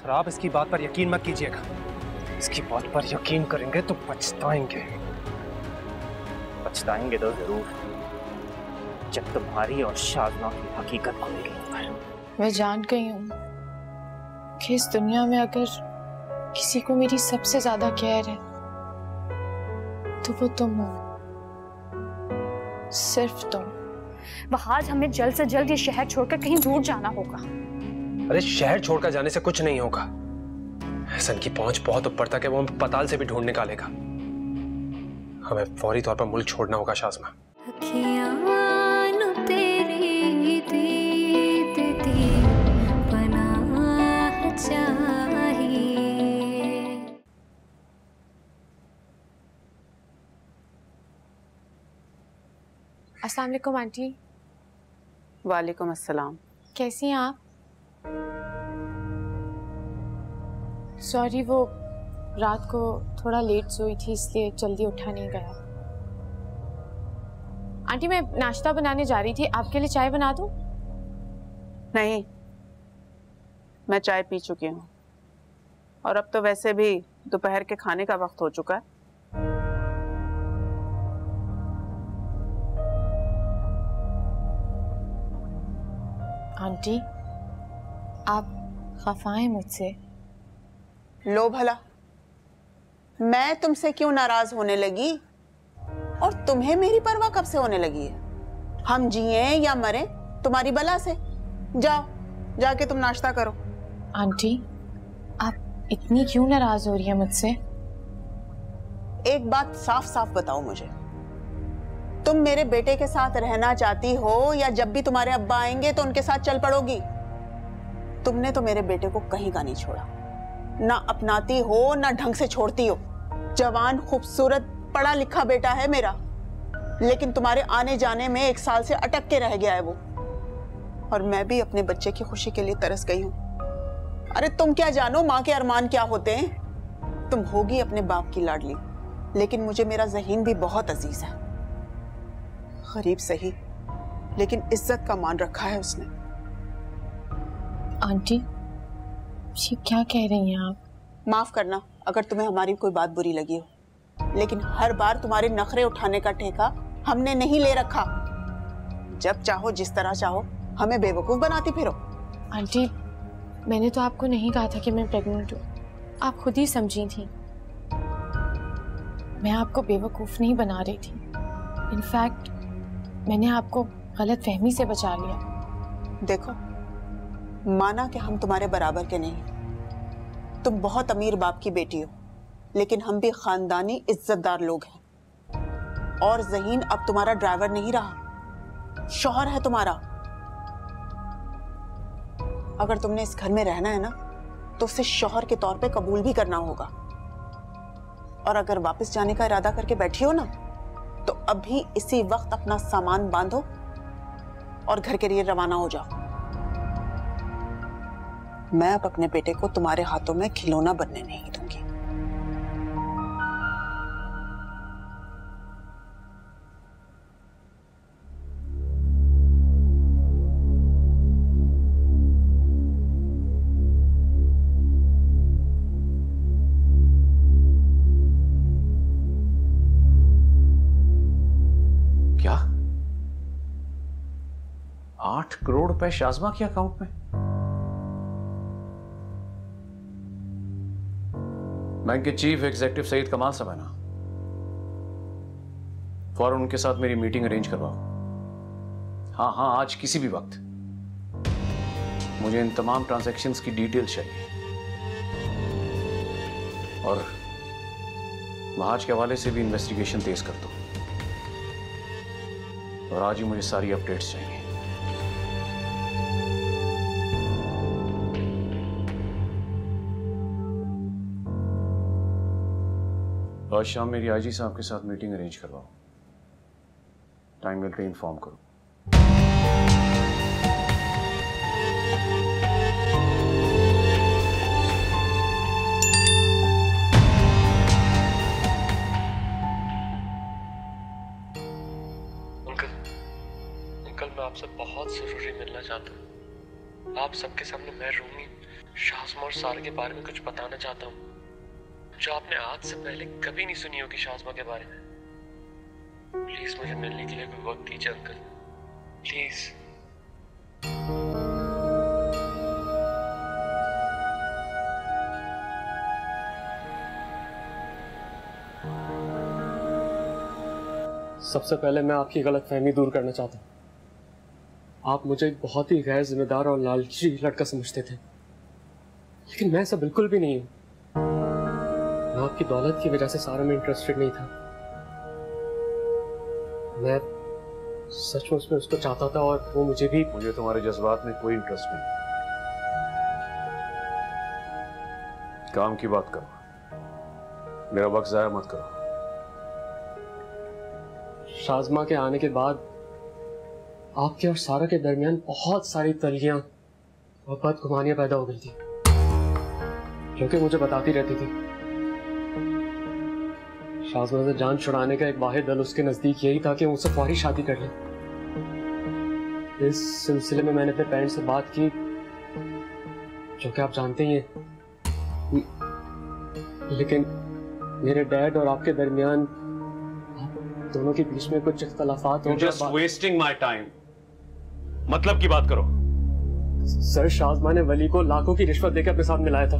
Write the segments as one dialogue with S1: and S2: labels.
S1: और आप इसकी बात पर यकीन मत कीजिएगा। इसकी बात पर यकीन करेंगे तो पछताएंगे।
S2: पछताएंगे तो जरूर, जब तुम्हारी और शाज़ना की हकीकत खुलेगी।
S3: मैं जान गई हूँ कि इस दुनिया में अगर किसी को मेरी सबसे ज्यादा केयर है तो वो तुम हो, सिर्फ तुम।
S4: वहाज, हमें जल्द से जल्द ये शहर छोड़कर कहीं दूर जाना होगा।
S1: अरे शहर छोड़कर जाने से कुछ नहीं होगा। हसन की पहुंच बहुत ऊपर तक है, वो हमें पताल से भी ढूंढ निकालेगा। हमें फौरी तौर पर मुल्क छोड़ना होगा शाज़मा।
S3: अस्सलाम वालेकुम आंटी।
S5: वालेकुम अस्सलाम।
S3: कैसी हैं आप? सॉरी, वो रात को थोड़ा लेट सोई थी इसलिए जल्दी उठा नहीं गया। आंटी मैं नाश्ता बनाने जा रही थी, आपके लिए चाय बना दूं?
S5: नहीं, मैं चाय पी चुकी हूँ और अब तो वैसे भी दोपहर के खाने का वक्त हो चुका है।
S3: आंटी आप खफा हैं मुझसे?
S5: लो भला, मैं तुमसे क्यों नाराज होने लगी और तुम्हें मेरी परवाह कब से होने लगी है? हम जिए या मरे तुम्हारी बला से। जाओ, जाके तुम नाश्ता करो।
S3: आंटी आप इतनी क्यों नाराज हो रही हैं मुझसे?
S5: एक बात साफ साफ बताओ मुझे, तुम मेरे बेटे के साथ रहना चाहती हो या जब भी तुम्हारे अब्बा आएंगे तो उनके साथ चल पड़ोगी? तुमने तो मेरे बेटे को कहीं का नहीं छोड़ा, ना अपनाती हो ना ढंग से छोड़ती हो। जवान खूबसूरत पढ़ा लिखा बेटा है मेरा, लेकिन तुम्हारे आने जाने में 1 साल से अटक के रह गया है वो। और मैं भी अपने बच्चे की खुशी के लिए तरस गई हूं। अरे तुम क्या जानो माँ के अरमान क्या होते हैं। तुम होगी अपने बाप की लाडली, लेकिन मुझे मेरा ज़हीन भी बहुत अजीज है। गरीब सही, लेकिन इज्जत का मान रखा है उसने।
S3: आंटी ये क्या कह रही हैं आप?
S5: माफ करना अगर तुम्हें हमारी कोई बात बुरी लगी हो, लेकिन हर बार तुम्हारे नखरे उठाने का ठेका हमने नहीं ले रखा। जब चाहो जिस तरह चाहो हमें बेवकूफ बनाती फिरो।
S3: आंटी मैंने तो आपको नहीं कहा था कि मैं प्रेग्नेंट हूँ, आप खुद ही समझी थी। मैं आपको बेवकूफ नहीं बना रही थी, इनफैक्ट मैंने आपको गलत फहमी से बचा लिया।
S5: देखो, माना कि हम तुम्हारे बराबर के नहीं, तुम बहुत अमीर बाप की बेटी हो, लेकिन हम भी खानदानी इज्जतदार लोग हैं। और ज़हीन अब तुम्हारा ड्राइवर नहीं रहा, शौहर है तुम्हारा। अगर तुमने इस घर में रहना है ना तो उसे शौहर के तौर पे कबूल भी करना होगा। और अगर वापस जाने का इरादा करके बैठी हो ना तो अभी इसी वक्त अपना सामान बांधो और घर के लिए रवाना हो जाओ। मैं अब अपने बेटे को तुम्हारे हाथों में खिलौना बनने नहीं दूंगी।
S6: क्या 8 करोड़ रुपए शाज़मा के अकाउंट में? बैंक के चीफ एग्जीक्यूटिव सईद कमाल साहब है ना, फौरन उनके साथ मेरी मीटिंग अरेंज करवाओ। हाँ हाँ, आज किसी भी वक्त। मुझे इन तमाम ट्रांजैक्शंस की डिटेल्स चाहिए और वहाज के हवाले से भी इन्वेस्टिगेशन तेज कर दो। और आज ही मुझे सारी अपडेट्स चाहिए। आज शाम मेरी आईजी साहब के साथ मीटिंग अरेंज करवाओ। टाइम मिलते ही इन्फॉर्म करो।
S1: अंकल मैं आपसे बहुत जरूरी मिलना चाहता हूँ। आप सबके सामने मैं रूमी, शाज़मा और सारा के बारे में कुछ बताना चाहता हूँ जो आपने आज से पहले कभी नहीं सुनी होगी शाज़मा के बारे में। प्लीज मुझे मिलने के लिए कोई वक्त दीजिए अंकल, प्लीज।
S7: सबसे पहले मैं आपकी गलतफहमी दूर करना चाहता हूँ। आप मुझे एक बहुत ही गैर जिम्मेदार और लालची लड़का समझते थे, लेकिन मैं ऐसा बिल्कुल भी नहीं हूँ। मैं आपकी दौलत की वजह से सारा में इंटरेस्टेड नहीं था। मैं सचमुच में उसको चाहता था और वो मुझे भी।
S6: मुझे तुम्हारे जज्बात में कोई इंटरेस्ट नहीं। काम की बात करो, मेरा वक्त जाया मत करो।
S7: शाज़मा के आने के बाद आपके और सारा के दरमियान बहुत सारी तलगियां और बदगुमानियां पैदा हो गई थी, क्योंकि मुझे बताती रहती थी। शाज़मा से जान छुड़ाने का एक वाहिद दल उसके नजदीक यही था कि मुझसे फौरी शादी कर ले। इस सिलसिले में मैंने अपने पेरेंट्स से बात की, जो कि आप जानते ही हैं, लेकिन मेरे डैड और आपके दरमियान दोनों के बीच में कुछ इख्तलाफात हो गए।
S6: Just wasting my time. मतलब की बात करो।
S7: सर, शाज़मा ने वली को लाखों की रिश्वत देकर अपने साथ मिलाया था।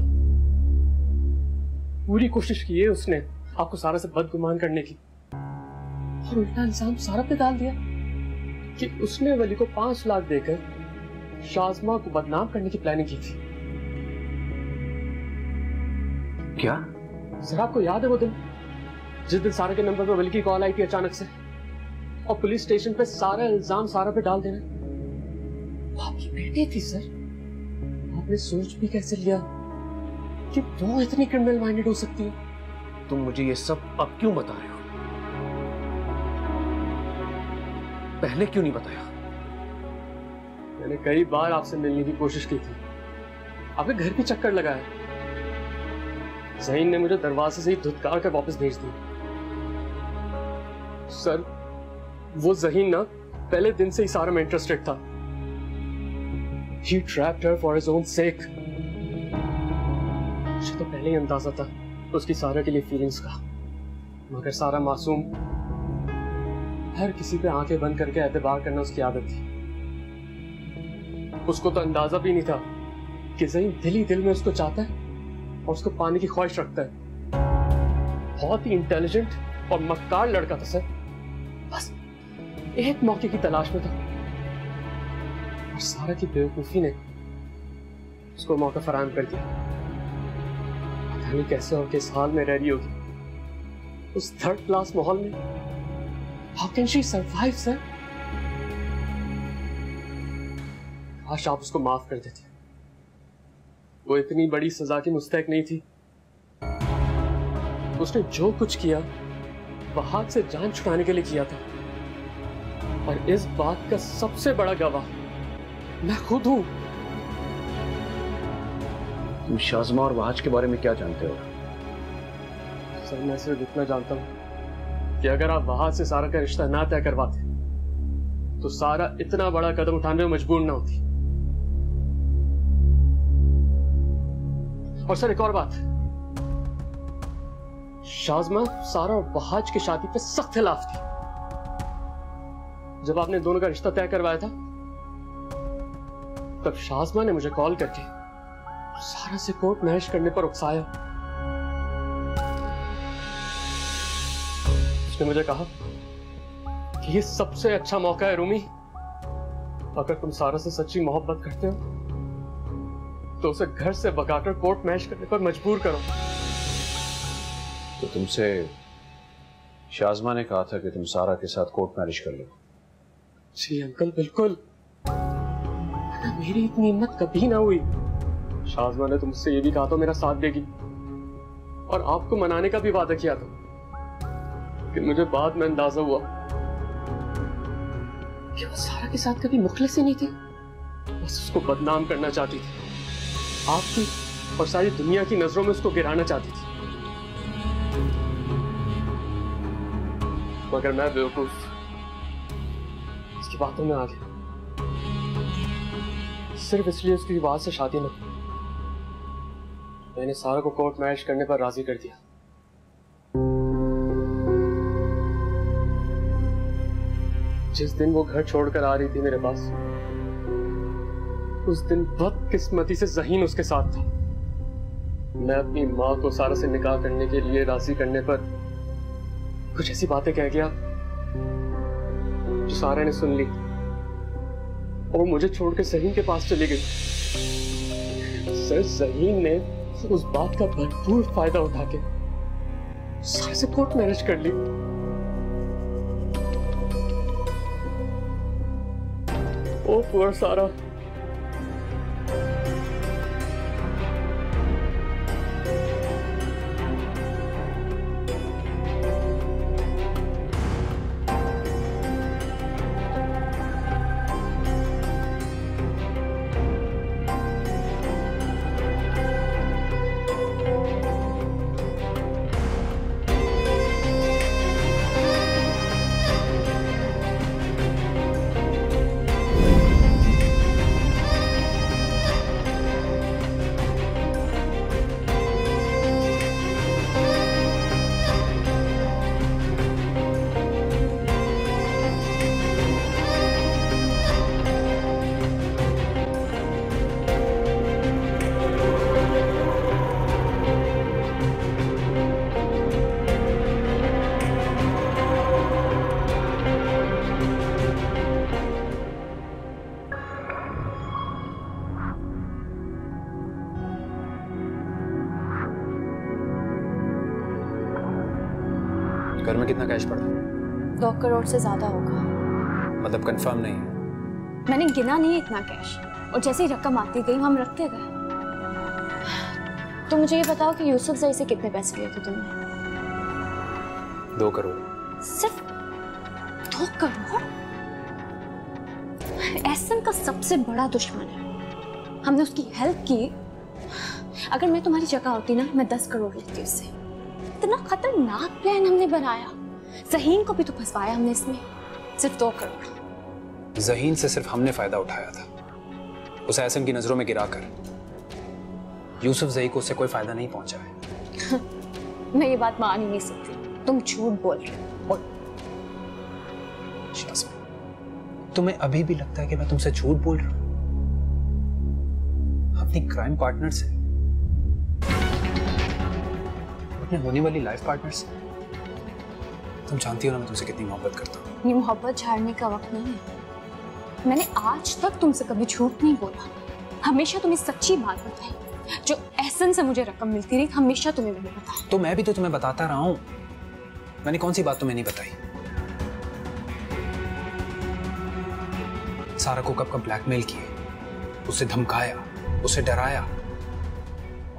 S7: पूरी कोशिश की है उसने आपको सारा से बदगुमान करने की, और उल्टा इल्जाम सारा पे डाल दिया कि उसने वली को 5 लाख देकर शाज़मा को बदनाम करने की प्लानिंग की थी।
S6: क्या?
S7: सर, आपको याद है वो दिन जिस दिन सारा के नंबर पर वली की कॉल आई थी अचानक से, और पुलिस स्टेशन पे सारा इल्जाम सारा पे डाल देना? आपकी बेटी थी सर। आपने सोच भी कैसे लिया कि वो इतनी क्रिमिनल माइंडेड हो सकती है?
S6: तुम मुझे ये सब अब क्यों बता रहे हो? पहले क्यों नहीं बताया?
S7: मैंने कई बार आपसे मिलने की कोशिश की थी, आपके घर भी चक्कर लगाया। ज़हीन ने मुझे दरवाजे से ही धुतकार कर वापस भेज दिया। सर, वो ज़हीन ना पहले दिन से ही सारा में इंटरेस्टेड था। He trapped her for his own sake. मुझे तो पहले ही अंदाजा था उसकी सारा के लिए फीलिंग्स का, मगर सारा मासूम, हर किसी पे आंखें बंद करके एतबार करना उसकी आदत थी। उसको तो अंदाजा भी नहीं था कि ज़हीन दिल ही दिल में उसको चाहता है और उसको पाने की ख्वाहिश रखता है। बहुत ही इंटेलिजेंट और मक्कार लड़का था सर, बस एक मौके की तलाश में था, और सारा की बेवकूफी ने उसको मौका फराहम कर दिया। पता नहीं कैसे और किस हाल में रह रही होगी उस 3rd क्लास माहौल में। How can she survive sir? काश आप उसको माफ कर देते। वो इतनी बड़ी सजा की मुस्तहक नहीं थी। उसने जो कुछ किया वह हाथ से जान छुड़ाने के लिए किया था, और इस बात का सबसे बड़ा गवाह मैं खुद हूं।
S6: तुम शाज़मा और वहाज के बारे में क्या जानते हो?
S7: सर, मैं सिर्फ इतना जानता हूं कि अगर आप वहाज से सारा का रिश्ता ना तय करवाते तो सारा इतना बड़ा कदम उठाने में मजबूर ना होती। और सर, एक और बात, शाज़मा सारा और वहाज की शादी पे सख्त खिलाफ थी। जब आपने दोनों का रिश्ता तय करवाया था, तब शाज़मा ने मुझे कॉल करके सारा से कोर्ट मैरिज करने पर उकसाया। उसने मुझे कहा कि ये सबसे अच्छा मौका है रूमी, अगर तुम सारा से सच्ची मोहब्बत करते हो तो उसे घर से भगाकर कोर्ट मैरिज करने पर मजबूर करो।
S6: तो तुमसे शाज़मा ने कहा था कि तुम सारा के साथ कोर्ट मैरिज कर लो?
S7: जी अंकल, बिल्कुल। मेरी इतनी हिम्मत कभी ना हुई। शाज़मा ने तुमसे ये भी कहा था मेरा साथ देगी, और आपको मनाने का भी वादा किया था, लेकिन मुझे बाद में अंदाजा हुआ कि वो सारा के साथ कभी मुखलिस ही नहीं थी, बस उसको बदनाम करना चाहती थी, आपकी और सारी दुनिया की नजरों में उसको गिराना चाहती थी। मगर मैं बेवकूफ इसकी बातों में आ गया। सिर्फ इसलिए उसकी विवाह से शादी न की, मैंने सारा को कोर्ट मैरिज करने पर राजी कर दिया। जिस दिन वो घर छोड़कर आ रही थी मेरे पास, उस दिन बदकिस्मती से ज़हीन उसके साथ था। मैं अपनी माँ को सारा से निकाह करने के लिए राजी करने पर कुछ ऐसी बातें कह गया जो सारा ने सुन ली और मुझे छोड़कर ज़हीन के पास चली गई। सर, ज़हीन ने उस बात का भरपूर फायदा उठा के सारे से कोर्ट मैरिज कर ली। ओ पुअर सारा।
S6: घर में कितना कैश पड़ा?
S4: 2 करोड़ से ज्यादा होगा।
S6: मतलब कंफर्म नहीं?
S4: मैंने गिना नहीं इतना कैश, और जैसे ही रकम आती गई हम रखते गए। तो मुझे ये बताओ कि यूसुफ ज़ई से कितने पैसे लिए थे तुमने?
S6: 2 करोड़।
S4: सिर्फ 2 करोड़? एहसन का सबसे बड़ा दुश्मन है, हमने उसकी हेल्प की। अगर मैं तुम्हारी जगह होती ना, मैं 10 करोड़ लेती उससे। इतना खतरनाक प्लान हमने बनाया, ज़हीन को भी तो फंसवाया हमने इसमें। सिर्फ 2 करोड़।
S6: ज़हीन से सिर्फ हमने फायदा उठाया था, उसे एहसन की नजरों में गिराकर। यूसुफ ज़ई को उससे कोई फायदा नहीं पहुंचा है।
S4: मैं ये बात मान ही नहीं सकती, तुम झूठ बोल रहे हो।
S6: शाज़मा, तुम्हें अभी भी लगता है कि मैं तुमसे झूठ बोल रहा हूं? अपनी क्राइम पार्टनर से, अपने होने वाली लाइफ पार्टनर से। तुम जानती हो ना मैं तुमसे कितनी मोहब्बत करता हूँ।
S4: ये मोहब्बत झाड़ने का वक्त नहीं है। मैंने आज तक तुमसे कभी झूठ नहीं बोला, हमेशा तुम्हें सच्ची बात बताई। जो एहसन से मुझे रकम मिलती रही, हमेशा तुम्हें मैंने बताया।
S6: तो मैं भी तो तुम्हें बताता रहा हूँ। मैंने कौन सी बात तुम्हें नहीं बताई? सारा को कब ब्लैकमेल किए, उसे धमकाया, उसे डराया,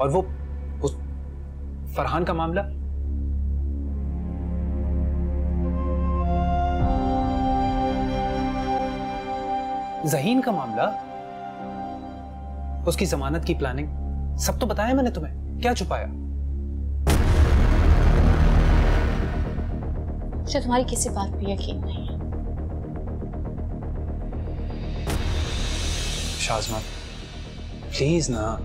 S6: और वो उस फरहान का मामला, ज़हीन का मामला, उसकी जमानत की प्लानिंग, सब तो बताया मैंने तुम्हें। क्या छुपाया?
S3: मुझे तुम्हारी किसी बात पे यकीन नहीं है।
S6: शाज़मा, प्लीज ना।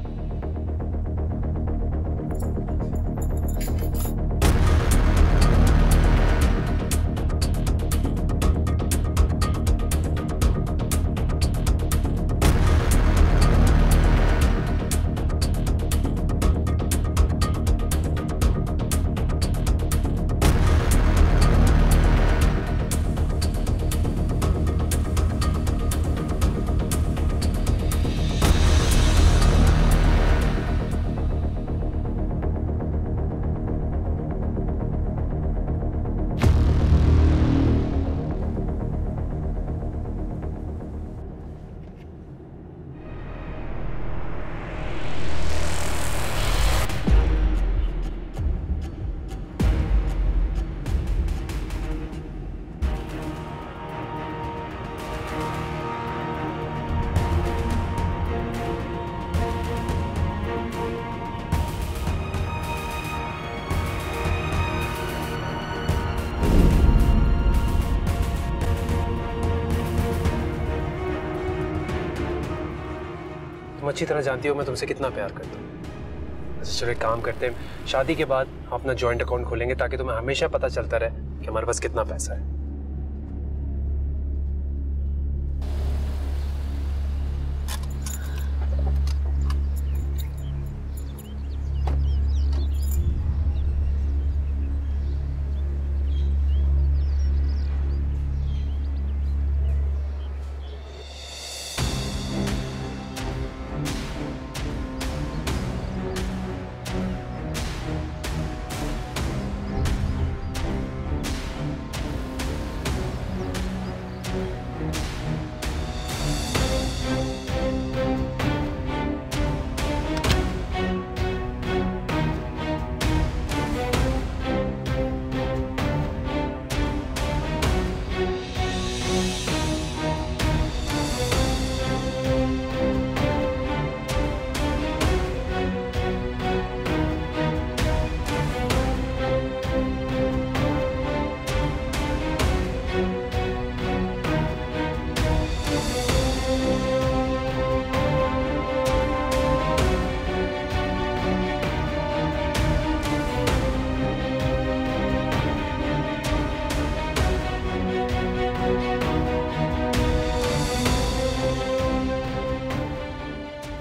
S7: तुम अच्छी तरह जानती हो मैं तुमसे कितना प्यार करता हूँ। अच्छा चलो एक काम करते हैं, शादी के बाद हम अपना जॉइंट अकाउंट खोलेंगे ताकि तुम्हें हमेशा पता चलता रहे कि हमारे पास कितना पैसा है।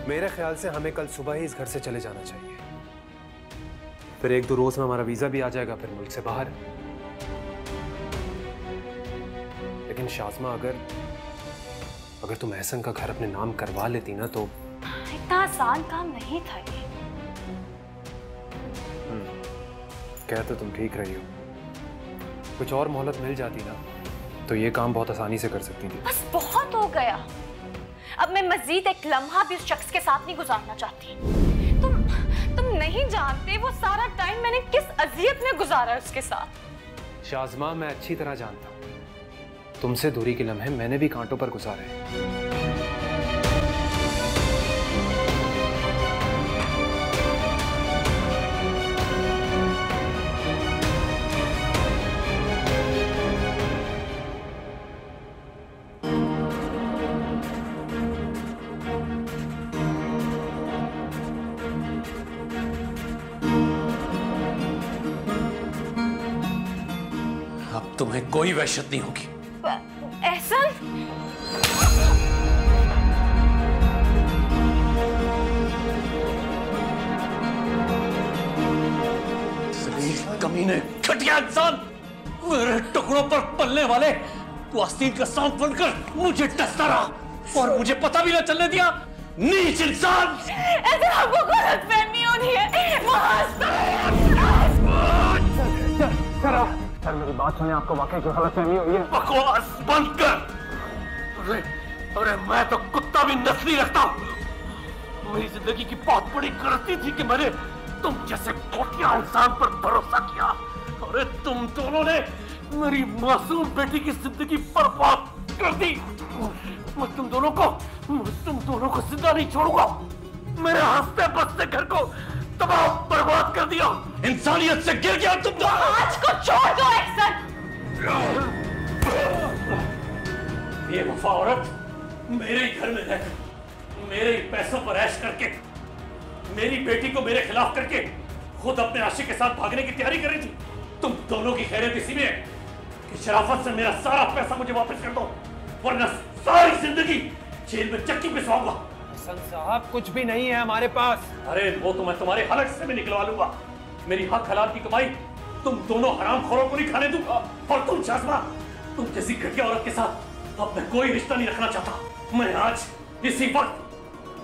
S7: मेरे ख्याल से हमें कल सुबह ही इस घर से चले जाना चाहिए, फिर 1-2 रोज में हमारा वीजा भी आ जाएगा, फिर मुल्क से बाहर। लेकिन शाज़मा अगर तुम एहसन का घर अपने नाम करवा लेती ना तो
S4: इतना आसान काम नहीं था ये।
S7: कह तो तुम ठीक रही हो, कुछ और मोहलत मिल जाती ना तो ये काम बहुत आसानी से कर सकती थी।
S4: बस बहुत हो गया, अब मैं मजीद एक लम्हा भी उस शख्स के साथ नहीं गुजारना चाहती। तुम नहीं जानते वो सारा टाइम मैंने किस अजियत में गुजारा उसके साथ।
S7: शाज़मा मैं अच्छी तरह जानता हूँ, तुमसे दूरी के लम्हे मैंने भी कांटों पर गुजारे हैं।
S6: तुम्हें कोई वहशत नहीं होगी।
S4: एहसन,
S6: कमीने, घटिया इंसान, मेरे टुकड़ों पर पलने वाले, तू आस्तीन का सांप बनकर मुझे डसता रहा और मुझे पता भी ना चलने दिया। नीच इंसान!
S4: ऐसे आपको गलतफहमी हो रही है।
S7: सर मेरी बात सुने, आपको वाकई कोई गलतफहमी हुई है?
S6: बकवास बंद कर। अरे मैं तो कुत्ता भी नस्ली रखता हूँ। मेरी जिंदगी की बहुत बड़ी गलती थी कि मैंने तुम जैसे घटिया इंसान पर भरोसा किया। अरे तुम दोनों ने मेरी मासूम बेटी की जिंदगी बर्बाद कर दी। मैं तुम दोनों को जिंदा नहीं छोड़ूंगा। मेरे हंसते बसते घर को तबाह बर्बाद कर दिया। इंसानियत से गिर गया तुम दोनों।
S4: आज को छोड़ दो एहसन।
S6: ये वफा औरत मेरे ही घर में रहकर, मेरे ही पैसों पर ऐश करके, मेरी बेटी को मेरे खिलाफ करके खुद अपने आशिक के साथ भागने की तैयारी कर रही थी। तुम दोनों की खैरियत इसी में है कि शराफत से मेरा सारा पैसा मुझे वापस कर दो, वरना सारी जिंदगी जेल में चक्की पिसवाऊंगा।
S7: साहब कुछ भी नहीं है हमारे पास।
S6: अरे वो तो मैं तुम्हारे हलक से भी निकलवा लूंगा। मेरी हक हलाल की कमाई तुम दोनों हरामखोरों को नहीं खाने दूंगा। और तुम शाज़मा, तुम जैसी घटिया औरत के साथ अब मैं कोई रिश्ता नहीं रखना चाहता। मैं आज इसी वक्त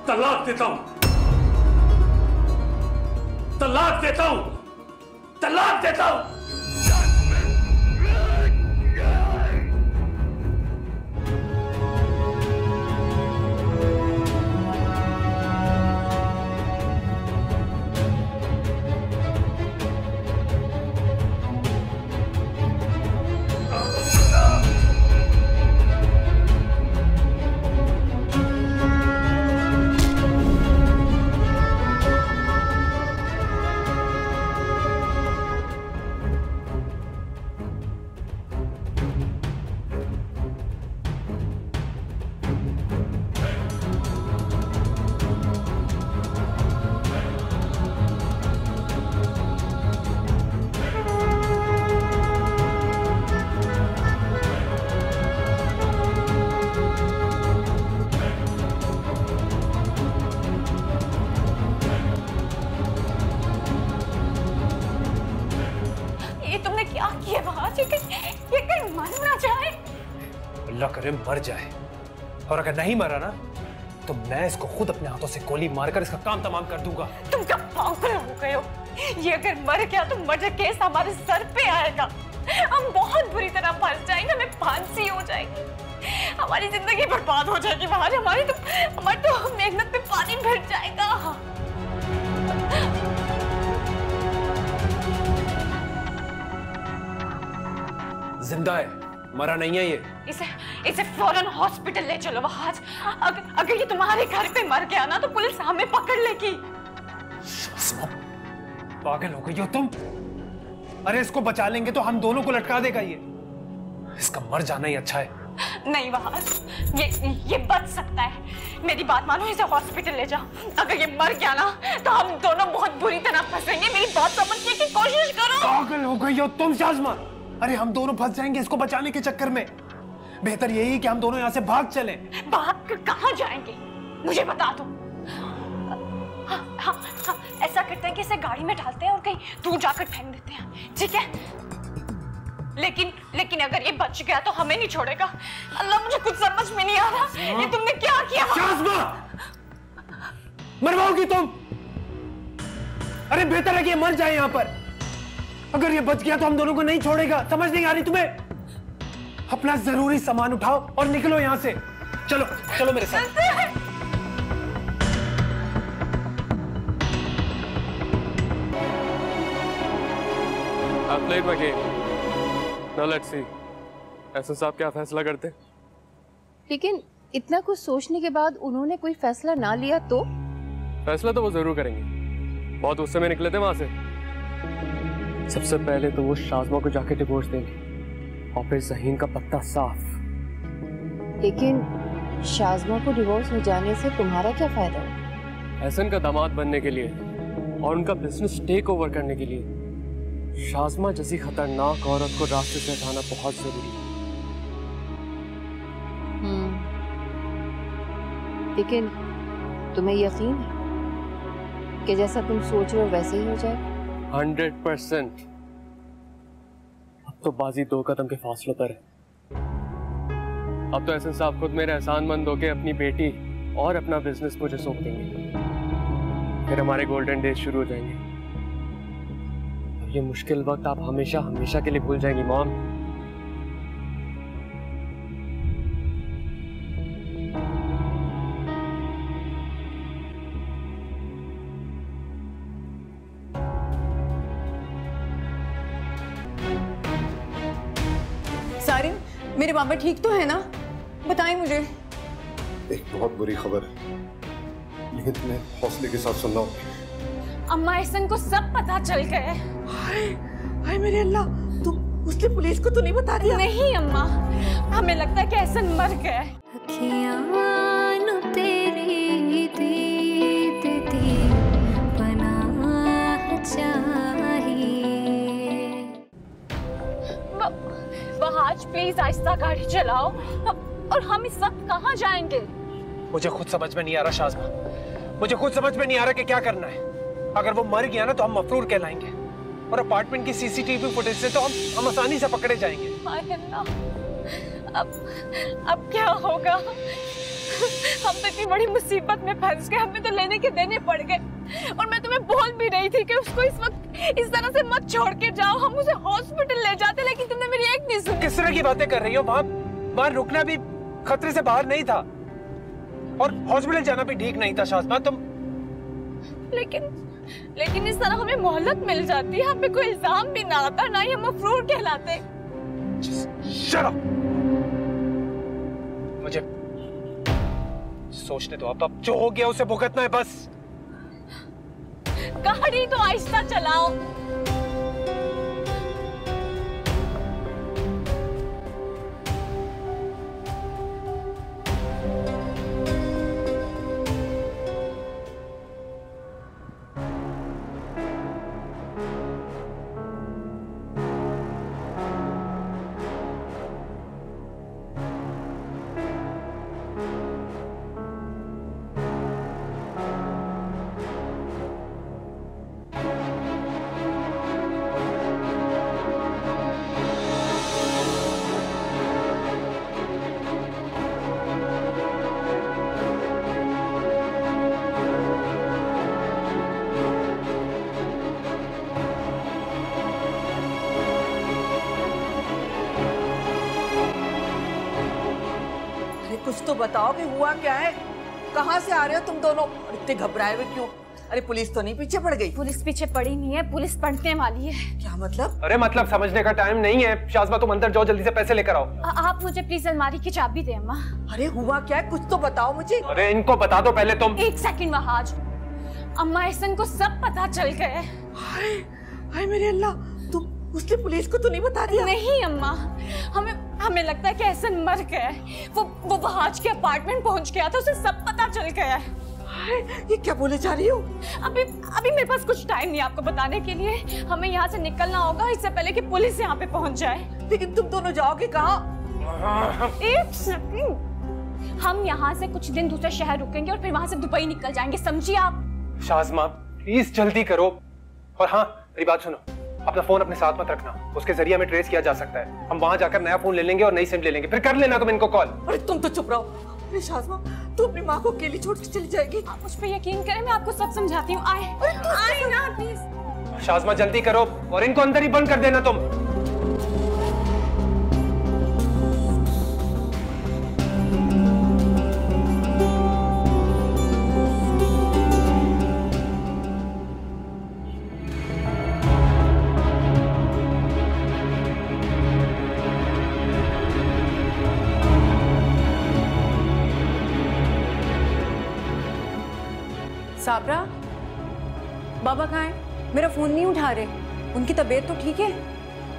S6: तलाक देता हूं, तलाक देता हूं, तलाक देता हूं।
S8: अल्लाह करे मर जाए, और अगर नहीं मरा ना तो मैं इसको खुद अपने हाथों से गोली मारकर इसका काम तमाम कर दूंगा।
S9: तुम क्या पागल हो गए हो? ये अगर मर गया तो मर्डर केस हमारे सर पे आएगा, हम बहुत बुरी तरह फंस जाएंगे, हमें फांसी हो जाएगी, हमारी जिंदगी बर्बाद हो जाएगी, हमारी तो मेहनत पे पानी भर जाएगा।
S8: जिंदा है, मरा नहीं है ये।
S9: इसे फौरन हॉस्पिटल ले चलो वहाज। अगर ये तुम्हारे घर पे मर गया ना तो पुलिस हमें पकड़ लेगी।
S8: पागल हो गई हो तुम? अरे इसको बचा लेंगे तो हम दोनों को लटका देगा ये। इसका मर जाना ही अच्छा है।
S9: नहीं वहाज, ये बच सकता है, मेरी बात मानो, इसे हॉस्पिटल ले जाओ। अगर ये मर गया ना तो हम दोनों बहुत बुरी तरह फंसेंगे, मेरी बात समझने की कोशिश करो।
S8: पागल हो गई हो तुम शाज़मा? अरे हम दोनों फंस जाएंगे इसको बचाने के चक्कर में। बेहतर यही कि हम दोनों यहाँ से भाग चलें।
S9: भाग कहाँ जाएंगे मुझे बता दो। हाँ, ऐसा करते हैं कि इसे गाड़ी में डालते हैं और कहीं दूर जाकर फेंक देते हैं, ठीक है? लेकिन अगर ये बच गया तो हमें नहीं छोड़ेगा। अल्लाह, मुझे कुछ समझ में नहीं आ रहा, ये तुमने क्या किया?
S8: शाज़मा, मरवाओगी तुम? अरे बेहतर है कि ये मर जाए यहाँ पर। अगर ये बच गया तो हम दोनों को नहीं छोड़ेगा। समझ नहीं आ रही तुम्हें? अपना जरूरी सामान उठाओ और निकलो यहाँ से। चलो चलो मेरे साथ।
S7: I played my game. Now let's see. SN साहब क्या फैसला करते?
S10: लेकिन इतना कुछ सोचने के बाद उन्होंने कोई फैसला ना लिया तो?
S7: फैसला तो वो जरूर करेंगे। बहुत गुस्से में निकले थे वहां से। सबसे पहले तो वो शाज़मा को जाके डिवोर्स देंगे और फिर ज़हीन का पत्ता साफ।
S10: लेकिन शाज़मा को डिवोर्स हो जाने से तुम्हारा क्या फायदा?
S7: एहसन का दामाद बनने के लिए और उनका बिजनेस टेक ओवर करने के लिए शाज़मा जैसी खतरनाक औरत को रास्ते से हटाना बहुत जरूरी है।
S10: लेकिन तुम्हें यकीन है कि जैसा तुम सोच रहे हो वैसे ही हो जाए?
S7: 100%। अब तो बाजी 2 कदम के फासले पर है। अब तो एहसन साहब खुद मेरे एहसानमंद होके अपनी बेटी और अपना बिजनेस मुझे सौंप देंगे, फिर हमारे गोल्डन डेज शुरू हो जाएंगे। ये मुश्किल वक्त आप हमेशा हमेशा के लिए भूल जाएंगी मॉम।
S5: सारिन, मेरे मामा ठीक तो है ना? बताएं मुझे।
S11: एक बहुत बुरी खबर है, लेकिन तुम्हें हौसले के साथ सुनना होगा।
S9: अम्मा एहसन को सब पता चल गए।
S5: हाय मेरे अल्लाह, तुम उसने पुलिस को तो नहीं बता दिया?
S9: नहीं अम्मा, हमें लगता है कि एहसन मर गए। वहाज प्लीज आहिस्ता गाड़ी चलाओ। और हम इस वक्त कहाँ जाएंगे?
S8: मुझे खुद समझ में नहीं आ रहा शाज़मा, मुझे खुद समझ में नहीं आ रहा कि क्या करना है। अगर वो मर गया ना तो हम मफरूर कहलाएंगे और अपार्टमेंट की सीसीटीवी फुटेज से तो हम आसानी से पकड़े जाएंगे।
S9: अब क्या होगा? हम तो इतनी बड़ी मुसीबत में फंस गए, हमें तो लेने के देने पड़ गए। और मैं तुम्हें बोल भी रही थी कि उसको इस वक्त इस तरह से मत छोड़ के जाओ, हम उसे हॉस्पिटल ले जाते, लेकिन तुमने मेरी एक नहीं सुनी।
S8: किस तरह की बातें कर रही हो? वहां रुकना भी खतरे से बाहर नहीं था और हॉस्पिटल जाना भी ठीक नहीं था शाज़मा। तुम
S9: लेकिन इस तरह हमें मोहलत मिल जाती है, हमें कोई इल्जाम भी ना आता, ना ही हम मफरूर कहलाते।
S8: Shut up! मुझे सोचने दो। अब जो हो गया उसे भुगतना है बस।
S9: गाड़ी तो आहिस्ता चलाओ।
S5: कुछ तो बताओ कि हुआ क्या है, कहाँ से आ रहे हो तुम दोनों, और इतने घबराए हुए क्यों? अरे पुलिस तो नहीं पीछे पड़ गई?
S4: पुलिस पीछे पड़ी नहीं है, पुलिस पड़ने वाली है।
S5: क्या मतलब?
S8: अरे मतलब समझने का टाइम नहीं है। शाज़मा तुम अंदर जाओ, जल्दी से पैसे लेकर आओ।
S4: आप मुझे प्लीज अलमारी की चाबी दे अम्मा।
S5: अरे हुआ क्या है, कुछ तो बताओ मुझे।
S8: अरे इनको बता दो पहले तुम।
S4: एक सेकंड महाज, अम्मा एहसन को सब पता चल गया है।
S5: हाय हाय मेरे अल्लाह, तुम उसने पुलिस को तो नहीं बता दिया?
S4: नहीं अम्मा, हमें लगता है कि एहसन मर गया है। वो वहाज के अपार्टमेंट पहुंच गया था, उसे सब पता चल गया है।
S5: ये क्या बोले जा रही हो?
S4: अभी मेरे पास कुछ टाइम नहीं आपको बताने के लिए। हमें यहाँ से निकलना होगा इससे पहले कि पुलिस यहाँ पे पहुंच जाए।
S5: लेकिन तुम दोनों जाओगे कहाँ?
S4: एक सेकंड, हम यहाँ से कुछ दिन दूसरे शहर रुकेंगे और फिर वहाँ से दुबई निकल जाएंगे, समझिए आप?
S8: शाज़मा प्लीज जल्दी करो। और हाँ मेरी बात सुनो, अपना फोन अपने साथ मत रखना, उसके जरिए हमें ट्रेस किया जा सकता है। हम वहाँ जाकर नया फोन ले लेंगे और नई सिम ले लेंगे, फिर कर लेना तुम इनको कॉल।
S5: अरे तुम तो चुप रहो। अरे शाज़मा, तू अपनी माँ को अकेली छोड़ के चली जाएगी?
S4: आप मुझ पे यकीन करें, मैं आपको सब समझाती हूँ। आए ना प्लीज।
S8: शाज़मा जल्दी करो और इनको अंदर ही बंद कर देना तुम।
S12: साबरा, बाबा कहाँ है? मेरा फोन नहीं उठा रहे। उनकी तबीयत तो ठीक है?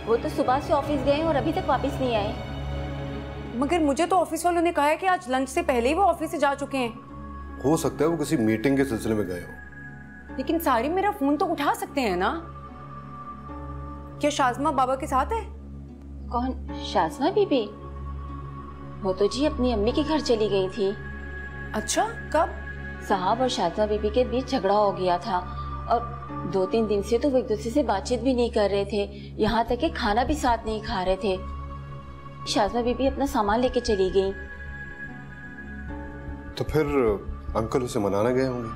S4: वो तो सुबह से ऑफिस गए और अभी तक वापस नहीं आए।
S12: मगर मुझे तो ऑफिस वालों ने कहा है कि आज लंच से पहले ही वो ऑफिस से जा चुके हैं।
S11: हो सकता है वो किसी मीटिंग के सिलसिले में गए हो।
S12: लेकिन सारी मेरा फोन तो उठा सकते हैं ना? क्या शाज़मा बाबा के साथ है?
S4: कौन? शाज़मा बीबी? वो तो जी अपनी अम्मी के घर चली गई थी।
S12: अच्छा, कब?
S4: साहब और शाज़मा बीबी के बीच झगड़ा हो गया था और 2-3 दिन से तो वो एक दूसरे से बातचीत भी नहीं कर रहे थे, यहाँ तक कि खाना भी साथ नहीं खा रहे थे। शाज़मा बीबी अपना सामान लेके चली गई।
S11: तो फिर अंकल उसे मनाना गए होंगे।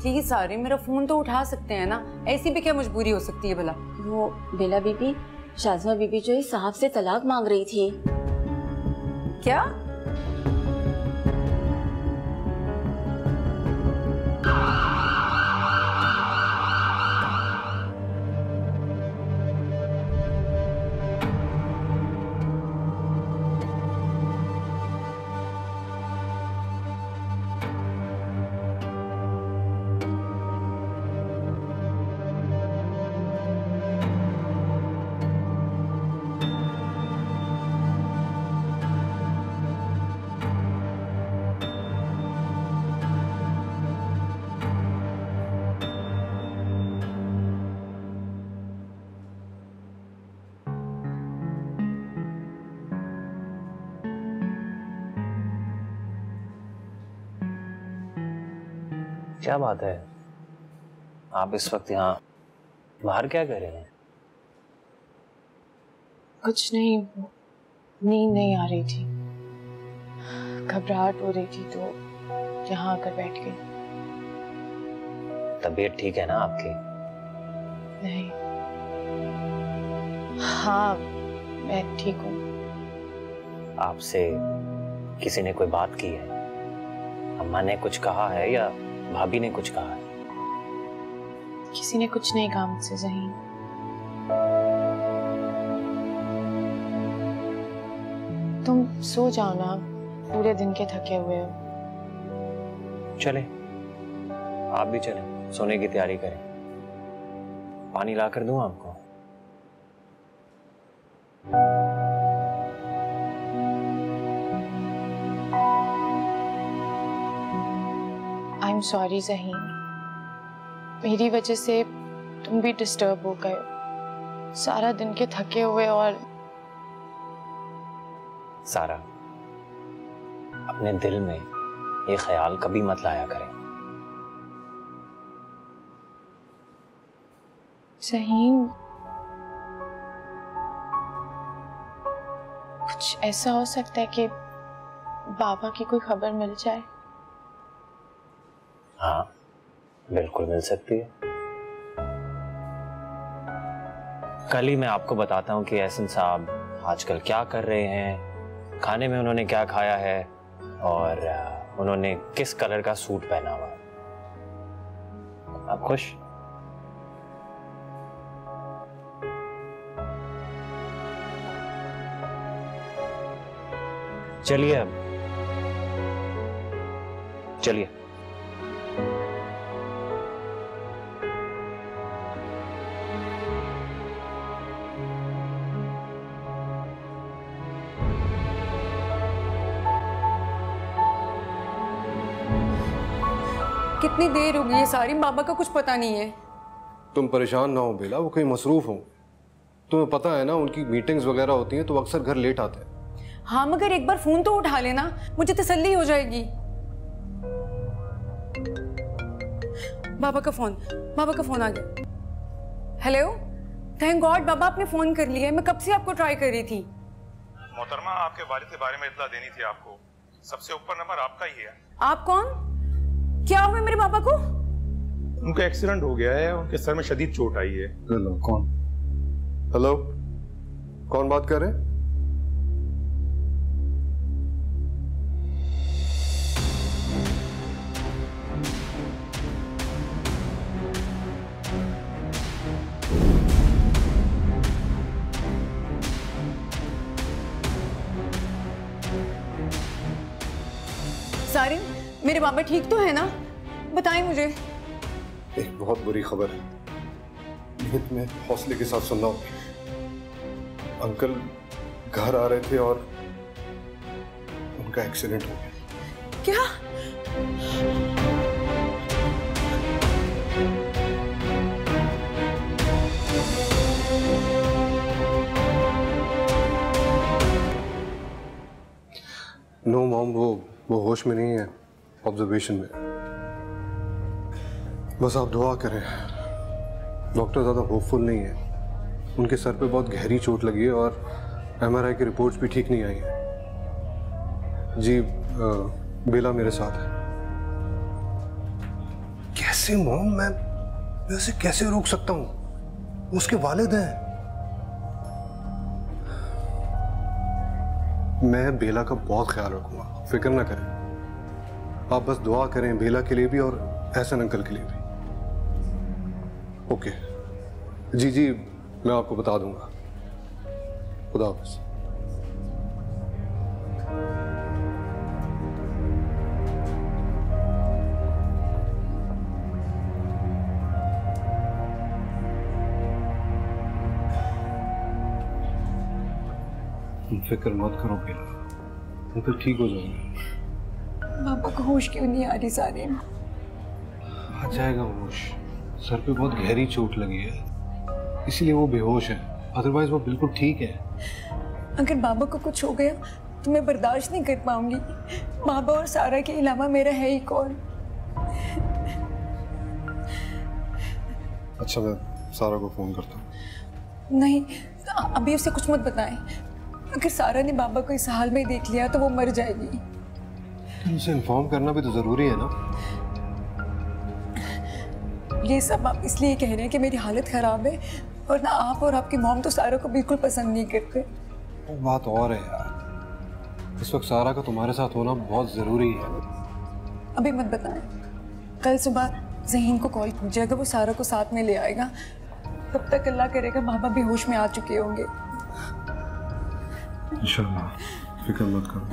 S12: प्लीज सारे, मेरा फोन तो उठा सकते हैं ना? ऐसी भी क्या मजबूरी हो सकती है भला?
S4: वो बेला बीबी, शाज़मा बीबी जो है साहब से तलाक मांग रही थी।
S12: क्या?
S13: क्या बात है, आप इस वक्त यहाँ बाहर क्या कर रहे हैं?
S3: कुछ नहीं, नींद नहीं आ रही थी, घबराहट हो रही थी तो यहाँ आकर बैठ गई।
S13: तबीयत ठीक है ना आपकी?
S3: नहीं, हाँ मैं ठीक हूँ।
S13: आपसे किसी ने कोई बात की है? अम्मा ने कुछ कहा है या भाभी ने कुछ कहा है?
S3: किसी ने कुछ नहीं कहा मुझसे ज़हीन। तुम सो जाओ ना, पूरे दिन के थके हुए हो।
S13: चले, आप भी चलें, सोने की तैयारी करें। पानी ला कर दूं आपको?
S3: आई एम सॉरी ज़हीन, मेरी वजह से तुम भी डिस्टर्ब हो गए हो, सारा दिन के थके हुए। और
S13: सारा, अपने दिल में ये ख्याल कभी मत लाया करें।
S3: ज़हीन, कुछ ऐसा हो सकता है कि बाबा की कोई खबर मिल जाए?
S13: हाँ बिल्कुल मिल सकती है। कल ही मैं आपको बताता हूँ कि एहसन साहब आजकल क्या कर रहे हैं, खाने में उन्होंने क्या खाया है और उन्होंने किस कलर का सूट पहना हुआ है। आप खुश? चलिए अब चलिए।
S12: कितनी देर हो गई है सारी, बाबा का कुछ पता नहीं है।
S11: तुम परेशान ना हो बेला, वो कहीं मसरूफ हो। तुम्हें पता है ना उनकी मीटिंग्स वगैरह होती हैं तो अक्सर घर लेट आते हैं।
S12: हाँ मगर एक बार फोन तो उठा लेना, मुझे तसल्ली हो जाएगी। बाबा का फोन आ गया। हेलो, थैंक गॉड बाबा आपने फोन कर लिया है। मैं कब से आपको ट्राई कर रही थी।
S14: मोहतरमा, आपके वालिद के बारे में इत्तला देनी थी आपको। सबसे ऊपर नंबर आपका ही है।
S12: आप कौन? क्या हुआ मेरे पापा को?
S14: उनका एक्सीडेंट हो गया है, उनके सर में शदीद चोट आई है।
S11: हेलो, कौन? हेलो, कौन बात कर रहे हैं?
S12: सारिन, मेरे बाबा ठीक तो है ना? बताएं मुझे।
S11: एक बहुत बुरी खबर है, लेकिन तुम्हें हौसले के साथ सुनना होगा। अंकल घर आ रहे थे और उनका एक्सीडेंट हो गया।
S12: क्या?
S11: नो मॉम, वो होश में नहीं है, ऑब्जर्वेशन में। बस आप दुआ करें। डॉक्टर ज़्यादा होपफुल नहीं है, उनके सर पे बहुत गहरी चोट लगी है और MRI की रिपोर्ट्स भी ठीक नहीं आई हैं। जी, बेला मेरे साथ है। कैसे मॉम, मैं उसे कैसे रोक सकता हूँ? उसके वालिद हैं। मैं बेला का बहुत ख्याल रखूंगा, फिक्र ना करें। आप बस दुआ करें बेला के लिए भी और एहसन अंकल के लिए भी। ओके जी, मैं आपको बता दूंगा। खुदा हाफिज़। फिक्र मत करो बेला, वो तो ठीक हो जाएगा।
S12: बाबा को होश क्यों नहीं आ रही सारिन?
S11: आ जाएगा होश। सर पे बहुत गहरी चोट लगी है, इसीलिए वो बेहोश है, अदरवाइज वो बिल्कुल ठीक है।
S12: अगर बाबा को कुछ हो गया तो मैं बर्दाश्त नहीं कर पाऊंगी। बाबा और सारा के अलावा मेरा है ही कौन?
S11: अच्छा, मैं सारा को फोन करता हूँ।
S12: नहीं, अभी उसे कुछ मत बताएं। अगर सारा ने बाबा को इस हाल में देख लिया तो वो मर जाएगी।
S11: उसे इन्फॉर्म करना भी तो जरूरी है ना।
S12: ये सब आप इसलिए कह रहे हैं कि मेरी हालत खराब है, और ना आप और आपकी मॉम तो सारा को बिल्कुल पसंद नहीं करते।
S11: वो बात और है यार, इस वक्त सारा का तुम्हारे साथ होना बहुत जरूरी है।
S12: अभी मत बताएं। कल सुबह ज़हीन को कॉल कीजिएगा, वो सारा को साथ में ले आएगा। तब तक अल्लाह करेगा बाबा भी होश में आ चुके होंगे।
S11: इंशाल्लाह, फिक्र मत करो।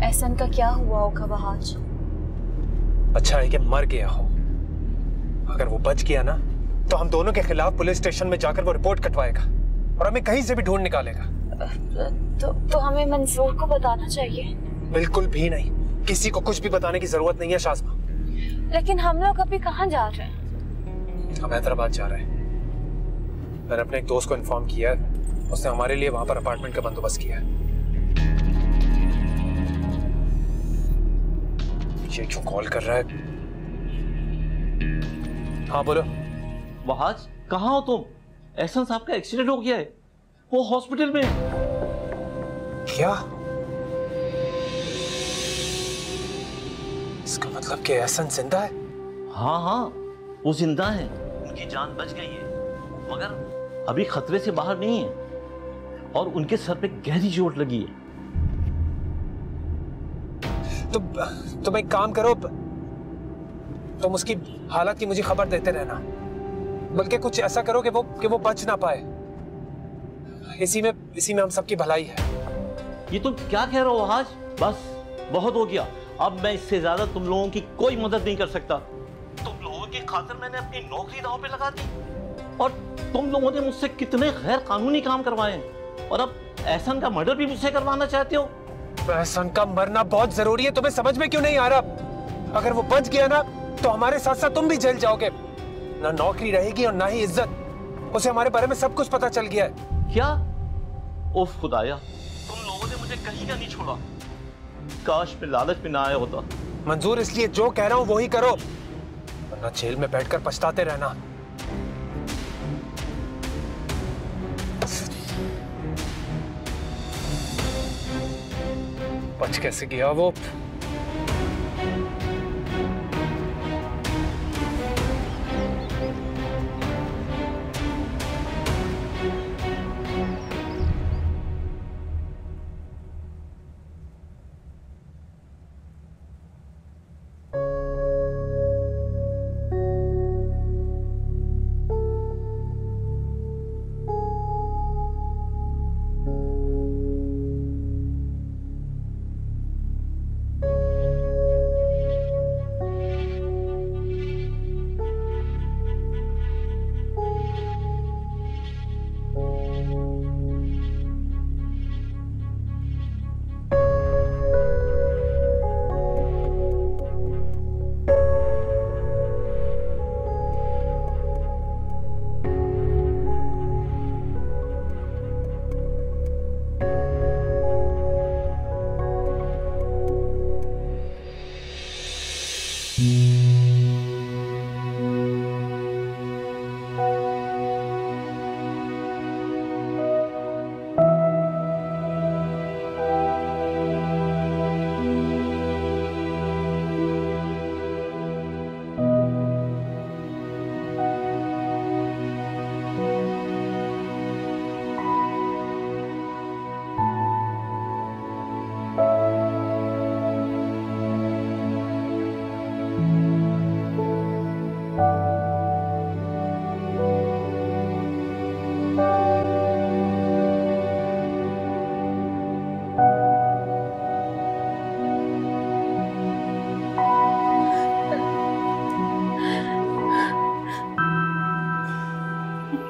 S4: एहसन का क्या हुआ होगा बहाज?
S8: अच्छा है कि मर गया हो। अगर वो बच गया ना तो हम दोनों के खिलाफ पुलिस स्टेशन में जाकर वो रिपोर्ट कटवाएगा और हमें कहीं से भी ढूंढ निकालेगा।
S4: तो हमें मंसूर को बताना चाहिए।
S8: बिल्कुल भी नहीं, किसी को कुछ भी बताने की जरूरत नहीं है शाज़मा।
S4: लेकिन हम लोग अभी कहाँ जा रहे हैं?
S8: हम हैदराबाद जा रहे हैं। मैंने अपने एक दोस्त को इन्फॉर्म किया है, उसने हमारे लिए वहां पर अपार्टमेंट का बंदोबस्त किया है। ये क्यों कॉल कर रहा है? हाँ बोलो।
S15: वहाज, कहाँ हो तुम? एहसन साहब का एक्सीडेंट हो गया है, वो हॉस्पिटल में।
S8: क्या? इसका मतलब कि एहसन जिंदा है?
S15: हाँ हाँ, वो जिंदा है, उनकी जान बच गई है, मगर अभी खतरे से बाहर नहीं है और उनके सर पे गहरी चोट लगी है।
S8: तुम एक काम करो, तुम उसकी हालत की मुझे खबर देते रहना, बल्कि कुछ ऐसा करो कि वो बच ना पाए। इसी में हम सबकी भलाई है।
S15: ये तुम क्या कह रहे हो आज? बस बहुत हो गया, अब मैं इससे ज्यादा तुम लोगों की कोई मदद नहीं कर सकता। तुम लोगों की खातिर मैंने अपनी नौकरी दांव पे लगा दी और तुम लोगों ने मुझसे कितने गैर कानूनी काम करवाए हैं, और अब एहसन का मर्डर भी मुझसे करवाना चाहते हो।
S8: एहसन का मरना बहुत जरूरी है, तुम्हें समझ में क्यों नहीं आ रहा? अगर वो बच गया ना तो हमारे साथ साथ तुम भी जेल जाओगे, ना नौकरी रहेगी और ना ही इज्जत। उसे हमारे बारे में सब कुछ पता चल गया है।
S15: क्या? उफ खुदाया, तुम लोगों ने मुझे कहीं का नहीं छोड़ा। काश मैं लालच में ना आया होता।
S8: मंजूर, इसलिए जो कह रहा हूं वो ही करो, वरना जेल में बैठकर पछताते रहना। बच कैसे गया वो?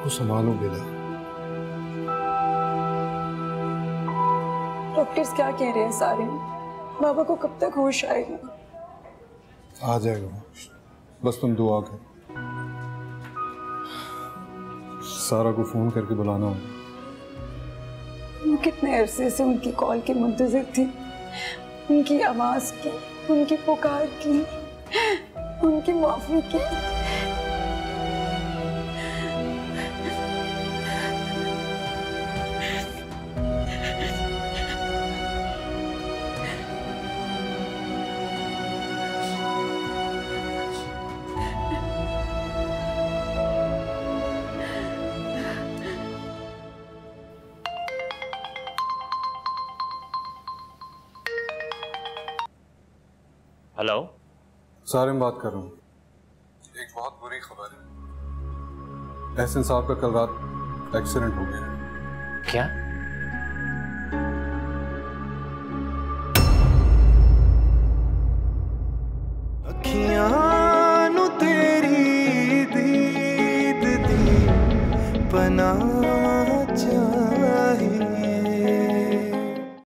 S11: संभालो बेटा।
S12: डॉक्टर्स क्या कह रहे हैं सारे? बाबा को कब तक होश आएगा?
S11: आ जाएगा, बस तुम दुआ कर। सारा को फोन करके बुलाना होगा।
S12: मैं कितने अरसे से उनकी कॉल की मुंतज़िर थी, उनकी आवाज की, उनकी पुकार की, उनकी माफी की।
S13: हेलो,
S11: सारे में बात कर रहा हूँ। एक बहुत बुरी खबर है, एहसन साहब का कल रात एक्सीडेंट हो गया।
S13: क्या?
S16: अखियां नु तेरी दीद दी पना चाहिए।